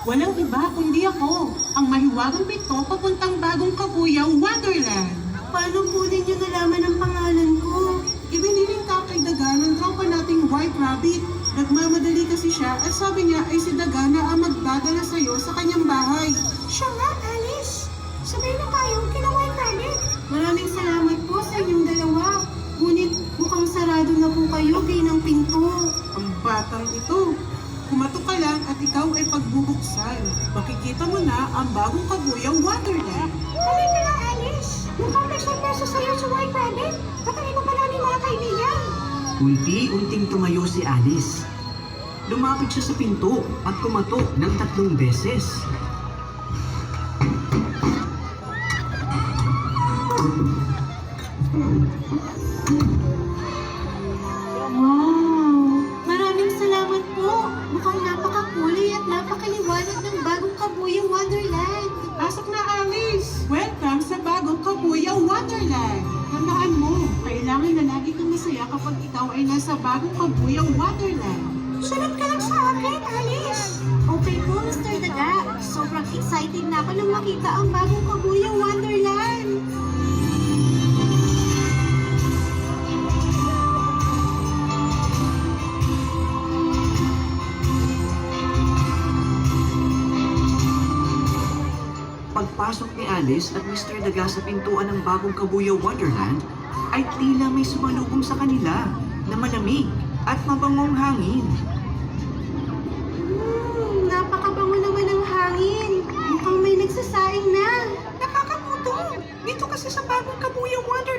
Walang iba kundi ako, ang mahiwagang pito papuntang bagong kabuyang Wonderland. Paano po ninyo nalaman ang pangalan ko? Ibiniling ka kay Daga ng tropa nating White Rabbit. Nagmamadali kasi siya at sabi niya ay si Daga na ang magdadala sa'yo sa kanyang bahay. Siya nga, Alice. Sabay na tayo kina White Rabbit. Maraming salamat po sa inyong dalawa. Ngunit mukhang sarado na po kayo ng pinto. Ang batang ito. Kumatok ka lang at ikaw ay pagbubuksan. Makikita mo na ang bagong kabuyang Wonderland. Halika lang, Alice. Mukhang may sorpresa sa'yo si White Rabbit. Patayin mo pa namin mga kaibigan. Unti-unting tumayo si Alice. Lumapit siya sa pinto at kumatok ng 3 beses. Wow! Maraming salamat po. Mukhang napakakulay at napakaliwanag ng bagong kabuyang Wonderland. Pasok na, Alice! Welcome sa bagong kabuyang Wonderland! Tandaan mo, kailangan na lagi kang masaya kapag ikaw ay nasa bagong kabuyang Wonderland. Sunod ka lang sa akin, Alice. Okay po, Mr. Daga. Sobrang excited na ako nang makita ang bagong kabuyang Wonderland. Pagpasok ni Alice at Mr. Daga sa pintuan ng bagong kabuyang Wonderland, ay tila may sumalubong sa kanila na malamig at mabangong hangin. Napakabango naman ng hangin. Mukhang may nagsasaing na. Nakakagutom! Dito kasi sa bagong kabuyang Wonderland